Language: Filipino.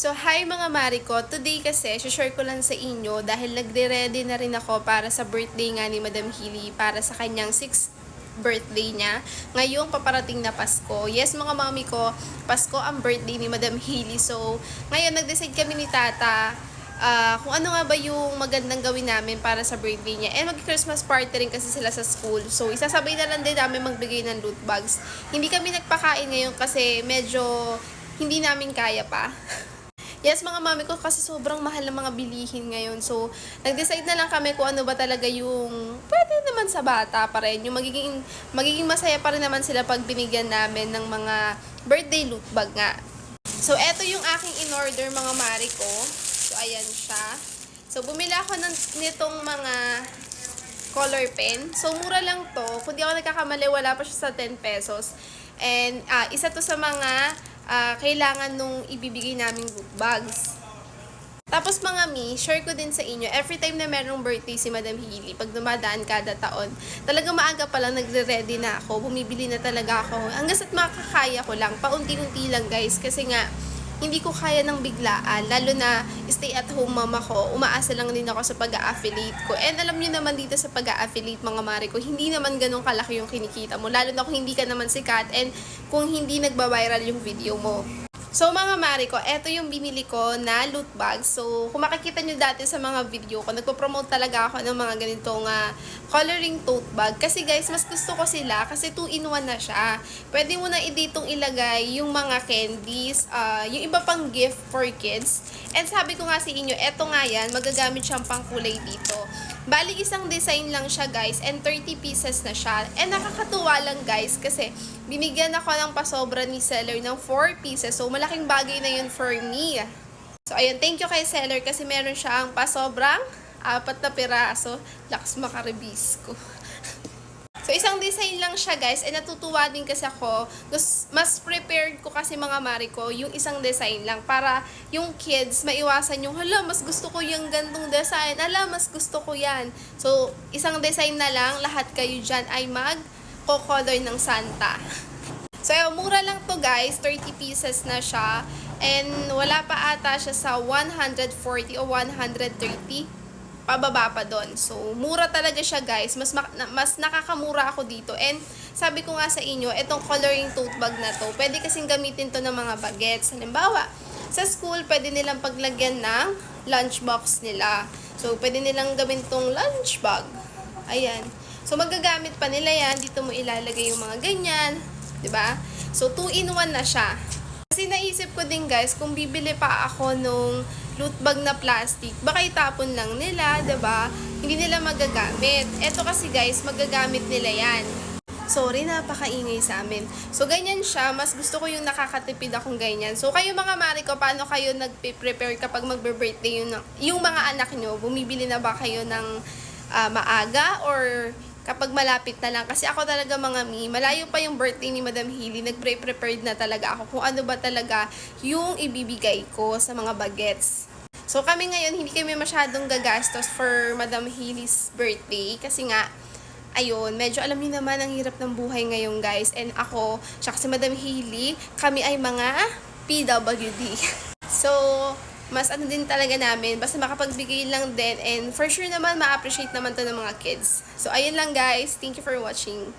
So, hi mga Mariko. Today kasi, share ko lang sa inyo dahil nagre-ready na rin ako para sa birthday nga ni Madam Hilly para sa kanyang 6th birthday niya. Ngayong paparating na Pasko. Yes, mga mami ko, Pasko ang birthday ni Madam Hilly. So, ngayon nag-decide kami ni Tata kung ano nga ba yung magandang gawin namin para sa birthday niya. And mag-Christmas party rin kasi sila sa school. So, isasabay na lang din namin magbigay ng loot bags. Hindi kami nagpakain ngayon kasi medyo hindi namin kaya pa. Yes, mga mami ko, kasi sobrang mahal ng mga bilihin ngayon. So, nag-decide na lang kami kung ano ba talaga yung pwede naman sa bata pa rin. Yung magiging masaya pa rin naman sila pag binigyan namin ng mga birthday loot bag nga. So, eto yung aking in-order, mga mari ko. So, ayan siya. So, bumili ako nitong mga color pen. So, mura lang to. Kung di ako nagkakamali, wala pa siya sa 10 pesos. And, isa to sa mga kailangan nung ibibigay naming loot bags. Tapos mga share ko din sa inyo, every time na merong birthday si Madam Hilly, pag dumadaan kada taon, talagang maaga pa lang nagre-ready na ako, bumibili na talaga ako. Hanggang sa't makakaya ko lang, paunti-unti lang guys, kasi nga, hindi ko kaya ng biglaan, lalo na stay at home mama ko, umaasa lang din ako sa pag-a-affiliate ko. And alam niyo naman dito sa pag-a-affiliate mga mare ko, hindi naman ganun kalaki yung kinikita mo, lalo na kung hindi ka naman sikat and kung hindi nagba-viral yung video mo. So mga mare ko, eto yung binili ko na loot bag. So kung makikita nyo dati sa mga video ko, nagpo-promote talaga ako ng mga ganitong coloring tote bag. Kasi guys, mas gusto ko sila kasi 2-in-1 na siya. Pwede mo na ditong ilagay yung mga candies, yung iba pang gift for kids. And sabi ko nga sa inyo, eto nga yan, magagamit siyang pang kulay dito. Bali, isang design lang siya guys and 30 pieces na siya. And nakakatuwa lang guys kasi binigyan ako ng pasobra ni seller ng 4 pieces. So, malaking bagay na yun for me. So, ayun, thank you kay seller kasi meron siyang pasobrang 4 na piraso. Lakas makaribis ko. So, isang design lang siya guys and natutuwa din kasi ako. Mas prepared ko kasi mga mari ko yung isang design lang para yung kids maiwasan yung, hala, mas gusto ko yung gantong design. Hala, mas gusto ko yan. So, isang design na lang, lahat kayo dyan ay mag-color ng Santa. So, mura lang to guys, 30 pieces na siya. And wala pa ata siya sa 140 o 130 pababa pa doon. So, mura talaga siya guys. Mas nakakamura ako dito. And sabi ko nga sa inyo, itong coloring tote bag na to, pwede kasing gamitin to ng mga bagets. Halimbawa, sa school, pwede nilang paglagyan ng lunchbox nila. So, pwede nilang gawin tong lunch bag. Ayan. So, magagamit pa nila yan. Dito mo ilalagay yung mga ganyan. 'Di ba? So, 2-in-1 na siya. Kasi naisip ko din guys, kung bibili pa ako nung loot bag na plastic, baka itapon lang nila, 'di ba? Hindi nila magagamit. Ito kasi guys, magagamit nila 'yan. Sorry, napakaingay sa amin. So, ganyan siya. Mas gusto ko yung nakakatipid akong ganyan. So, kayo mga mari ko, paano kayo nagpe-prepare kapag magbe-birthday yung mga anak nyo? Bumibili na ba kayo ng maaga or kapag malapit na lang? Kasi ako talaga mga malayo pa yung birthday ni Madam Hilly, nag-prepared na talaga ako kung ano ba talaga yung ibibigay ko sa mga bagets. So kami ngayon, hindi kami masyadong gagastos for Madam Hilly's birthday kasi nga, ayun, medyo alam niyo naman ang hirap ng buhay ngayon guys. And ako, tsaka si Madam Hilly, kami ay mga PWD. So, mas ano din talaga namin, basta makapagbigay lang din and for sure naman ma-appreciate naman to ng mga kids. So, ayun lang guys. Thank you for watching.